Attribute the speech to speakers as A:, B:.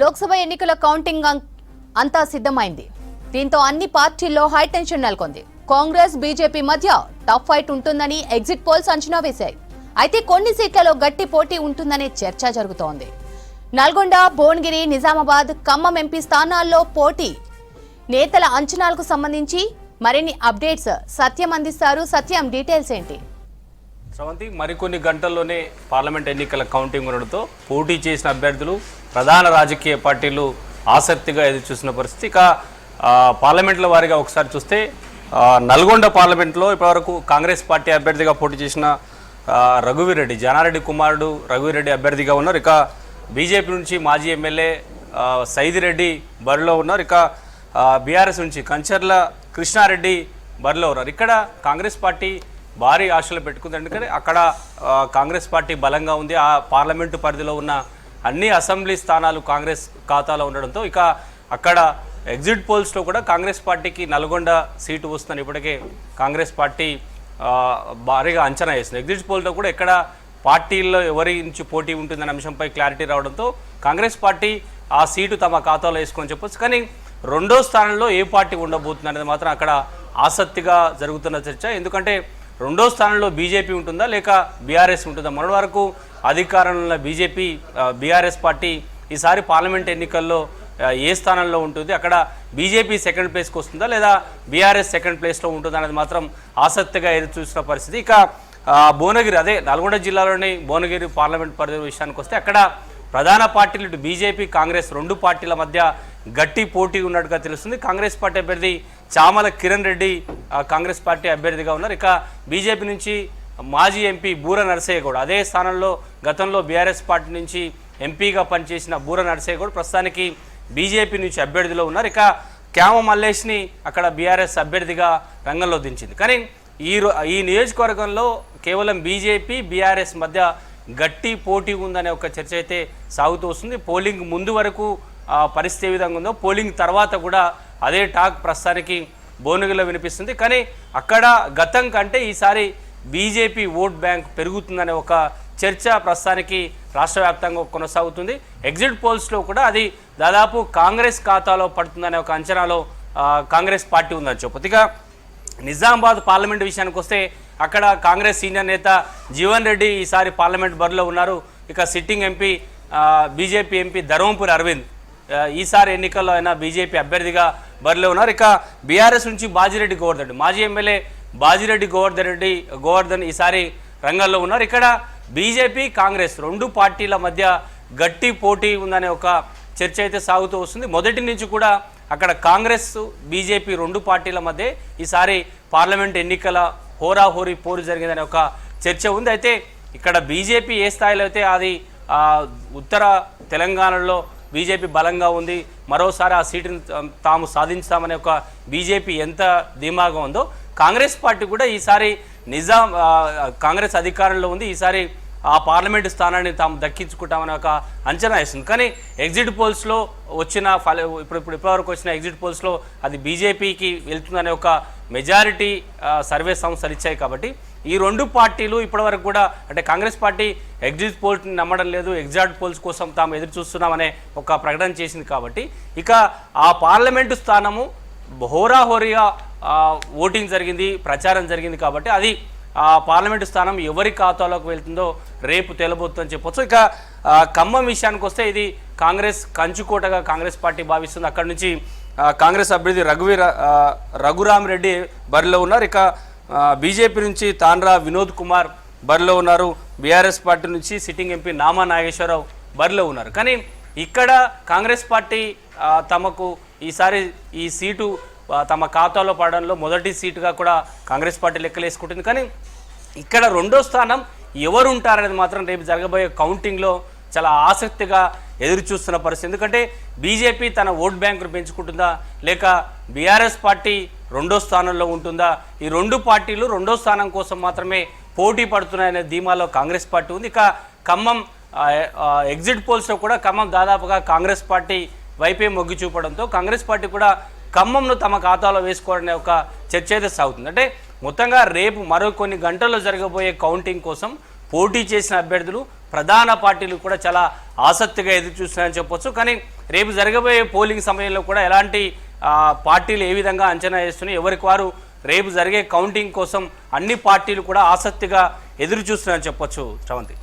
A: లోక్సభ ఎన్నికల కౌంటింగ్ అంతా సిద్ధమైంది. దీంతో అన్ని పార్టీల్లో హైటెన్షన్ నెలకొంది. కాంగ్రెస్ బీజేపీ మధ్య టఫ్ ఫైట్ ఉంటుందని ఎగ్జిట్ పోల్స్ అంచనా వేశాయి. అయితే కొన్ని సీట్లలో గట్టి పోటీ ఉంటుందనే చర్చ జరుగుతోంది. నల్గొండ, భువనగిరి, నిజామాబాద్, ఖమ్మం ఎంపీ స్థానాల్లో పోటీ. నేతల అంచనాలకు సంబంధించి మరిన్ని అప్డేట్స్ సత్యం అందిస్తారు. సత్యం, డీటెయిల్స్ ఏంటి?
B: శ్రవంతి, మరికొన్ని గంటల్లోనే పార్లమెంట్ ఎన్నికల కౌంటింగ్ ఉండడంతో పోటీ చేసిన అభ్యర్థులు ప్రధాన రాజకీయ పార్టీలు ఆసక్తిగా ఎదురుచూసిన పరిస్థితి. ఇక పార్లమెంట్ల వారీగా ఒకసారి చూస్తే నల్గొండ పార్లమెంట్లో ఇప్పటివరకు కాంగ్రెస్ పార్టీ అభ్యర్థిగా పోటీ చేసిన రఘువీరెడ్డి, జానారెడ్డి కుమారుడు రఘువీరెడ్డి అభ్యర్థిగా ఉన్నారు. ఇక బీజేపీ నుంచి మాజీ ఎమ్మెల్యే సైదిరెడ్డి బరిలో ఉన్నారు. ఇక బీఆర్ఎస్ నుంచి కంచర్ల కృష్ణారెడ్డి బరిలో ఉన్నారు. ఇక్కడ కాంగ్రెస్ పార్టీ భారీ ఆశలు పెట్టుకుంది. ఎందుకంటే అక్కడ కాంగ్రెస్ పార్టీ బలంగా ఉంది. ఆ పార్లమెంటు పరిధిలో ఉన్న అన్ని అసెంబ్లీ స్థానాలు కాంగ్రెస్ ఖాతాలో ఉండడంతో ఇక అక్కడ ఎగ్జిట్ పోల్స్లో కూడా కాంగ్రెస్ పార్టీకి నల్గొండ సీటు వస్తుందని ఇప్పటికే కాంగ్రెస్ పార్టీ భారీగా అంచనా వేస్తుంది. ఎగ్జిట్ పోల్లో కూడా ఎక్కడ పార్టీల్లో ఎవరి నుంచి పోటీ ఉంటుందనే అంశంపై క్లారిటీ రావడంతో కాంగ్రెస్ పార్టీ ఆ సీటు తమ ఖాతాలో వేసుకొని చెప్పొచ్చు. కానీ రెండో స్థానంలో ఏ పార్టీ ఉండబోతుంది అనేది మాత్రం అక్కడ ఆసక్తిగా జరుగుతున్న చర్చ. ఎందుకంటే రెండో స్థానంలో బీజేపీ ఉంటుందా లేక బీఆర్ఎస్ ఉంటుందా? మొన్నటి వరకు అధికారంలో ఉన్న బీజేపీ బీఆర్ఎస్ పార్టీ ఈసారి పార్లమెంట్ ఎన్నికల్లో ఏ స్థానంలో ఉంటుంది? అక్కడ బీజేపీ సెకండ్ ప్లేస్కి వస్తుందా లేదా బీఆర్ఎస్ సెకండ్ ప్లేస్లో ఉంటుందా అనేది మాత్రం ఆసక్తిగా ఎదురు చూసిన పరిస్థితి. ఇక భువనగిరి, అదే నల్గొండ జిల్లాలోని భువనగిరి పార్లమెంట్ పరిధి విషయానికి వస్తే అక్కడ ప్రధాన పార్టీలు ఇటు బీజేపీ కాంగ్రెస్ రెండు పార్టీల మధ్య గట్టి పోటీ ఉన్నట్టుగా తెలుస్తుంది. కాంగ్రెస్ పార్టీ అభ్యర్థి చామల కిరణ్ రెడ్డి కాంగ్రెస్ పార్టీ అభ్యర్థిగా ఉన్నారు. ఇక బీజేపీ నుంచి మాజీ ఎంపీ బూర నరసయ్య గౌడ్, అదే స్థానంలో గతంలో బీఆర్ఎస్ పార్టీ నుంచి ఎంపీగా పనిచేసిన బూర నరసయ్య గౌడ్ ప్రస్తుతానికి బీజేపీ నుంచి అభ్యర్థిలో ఉన్నారు. ఇక క్యామ మల్లేష్ని అక్కడ బీఆర్ఎస్ అభ్యర్థిగా రంగంలో దించింది. కానీ ఈ నియోజకవర్గంలో కేవలం బీజేపీ బీఆర్ఎస్ మధ్య గట్టి పోటీ ఉందనే ఒక చర్చ అయితే సాగుతూ వస్తుంది. పోలింగ్ ముందు వరకు పరిస్థితి ఏ విధంగా ఉందో పోలింగ్ తర్వాత కూడా అదే టాక్ ప్రస్తుతానికి భువనగిరిలో వినిపిస్తుంది. కానీ అక్కడ గతం కంటే ఈసారి బీజేపీ ఓట్ బ్యాంక్ పెరుగుతుందనే ఒక చర్చ ప్రస్తుతానికి రాష్ట్ర వ్యాప్తంగా కొనసాగుతుంది. ఎగ్జిట్ పోల్స్లో కూడా అది దాదాపు కాంగ్రెస్ ఖాతాలో పడుతుందనే ఒక అంచనాలో కాంగ్రెస్ పార్టీ ఉందని చెప్పొచ్చు. ఇక నిజామాబాద్ పార్లమెంట్ విషయానికి వస్తే అక్కడ కాంగ్రెస్ సీనియర్ నేత జీవన్ రెడ్డి ఈసారి పార్లమెంట్ బరిలో ఉన్నారు. ఇక sitting MP BJP MP Dharmapuri Arvind ఈసారి ఎన్నికల్లో అయినా బీజేపీ అభ్యర్థిగా బరిలో ఉన్నారు. ఇక బీఆర్ఎస్ నుంచి బాజిరెడ్డి గోవర్ధన్, మాజీ ఎమ్మెల్యే బాజిరెడ్డి గోవర్ధన్ ఈసారి రంగంలో ఉన్నారు. ఇక్కడ బీజేపీ కాంగ్రెస్ రెండు పార్టీల మధ్య గట్టి పోటీ ఉందనే ఒక చర్చ అయితే సాగుతూ వస్తుంది. మొదటి నుంచి కూడా అక్కడ కాంగ్రెస్ బీజేపీ రెండు పార్టీల మధ్య ఈసారి పార్లమెంట్ ఎన్నికల హోరాహోరీ పోరు జరిగిందనే ఒక చర్చ ఉంది. అయితే ఇక్కడ బీజేపీ ఏ స్థాయిలో అయితే అది ఉత్తర తెలంగాణలో బీజేపీ బలంగా ఉంది, మరోసారి ఆ సీటును తాము సాధించామనే ఒక బీజేపీ ఎంత ధీమాగా ఉందో కాంగ్రెస్ పార్టీ కూడా ఈసారి కాంగ్రెస్ అధికారంలో ఉంది, ఈసారి ఆ పార్లమెంటు స్థానాన్ని తాము దక్కించుకుంటామని ఒక అంచనా వేస్తుంది. కానీ ఎగ్జిట్ పోల్స్లో వచ్చిన ఇప్పటివరకు వచ్చిన ఎగ్జిట్ పోల్స్లో అది బీజేపీకి వెళ్తుందనే ఒక మెజారిటీ సర్వే సంస్థలు ఇచ్చాయి. కాబట్టి ఈ రెండు పార్టీలు ఇప్పటివరకు కూడా అంటే కాంగ్రెస్ పార్టీ ఎగ్జిట్ పోల్స్ని నమ్మడం లేదు, ఎగ్జిట్ పోల్స్ కోసం తాము ఎదురు చూస్తున్నామనే ఒక ప్రకటన చేసింది. కాబట్టి ఇక ఆ పార్లమెంటు స్థానము హోరాహోరీగా ఓటింగ్ జరిగింది, ప్రచారం జరిగింది. కాబట్టి అది ఆ పార్లమెంటు స్థానం ఎవరి ఖాతాలోకి వెళ్తుందో రేపు తేలబోతుందని చెప్పొచ్చు. ఇక ఖమ్మం విషయానికి వస్తే ఇది కాంగ్రెస్ కంచుకోటగా కాంగ్రెస్ పార్టీ భావిస్తుంది. అక్కడి నుంచి కాంగ్రెస్ అభ్యర్థి రఘురామిరెడ్డి బరిలో ఉన్నారు. ఇక బీజేపీ నుంచి తాండ్రా వినోద్ కుమార్ బరిలో ఉన్నారు. బీఆర్ఎస్ పార్టీ నుంచి సిట్టింగ్ ఎంపీ నామా నాగేశ్వరరావు బరిలో ఉన్నారు. కానీ ఇక్కడ కాంగ్రెస్ పార్టీ తమకు ఈసారి ఈ సీటు తమ ఖాతాలో పడడంలో మొదటి సీటుగా కూడా కాంగ్రెస్ పార్టీ లెక్కలేసుకుంటుంది. కానీ ఇక్కడ రెండో స్థానం ఎవరు ఉంటారనేది మాత్రం రేపు జరగబోయే కౌంటింగ్లో చాలా ఆసక్తిగా ఎదురు చూస్తున్న పరిస్థితి. ఎందుకంటే బీజేపీ తన ఓట్ బ్యాంకును పెంచుకుంటుందా లేక బీఆర్ఎస్ పార్టీ రెండో స్థానంలో ఉంటుందా? ఈ రెండు పార్టీలు రెండో స్థానం కోసం మాత్రమే పోటీ పడుతున్నాయనే ధీమాలో కాంగ్రెస్ పార్టీ ఉంది. ఇక ఖమ్మం ఎగ్జిట్ పోల్స్లో కూడా ఖమ్మం దాదాపుగా కాంగ్రెస్ పార్టీ వైపే మొగ్గు చూపడంతో కాంగ్రెస్ పార్టీ కూడా ఖమ్మంను తమ ఖాతాలో వేసుకోవాలనే ఒక చర్చ అయితే సాగుతుంది. అంటే మొత్తంగా రేపు మరో కొన్ని గంటల్లో జరగబోయే కౌంటింగ్ కోసం పోటీ చేసిన అభ్యర్థులు ప్రధాన పార్టీలు కూడా చాలా ఆసక్తిగా ఎదురు చూస్తున్నాయని చెప్పొచ్చు. కానీ రేపు జరగబోయే పోలింగ్ సమయంలో కూడా ఎలాంటి పార్టీలు ఏ విధంగా అంచనా వేస్తున్నాయి, ఎవరికి వారు రేపు జరిగే కౌంటింగ్ కోసం అన్ని పార్టీలు కూడా ఆసక్తిగా ఎదురు చూస్తున్నాయని చెప్పొచ్చు శ్రవంతి.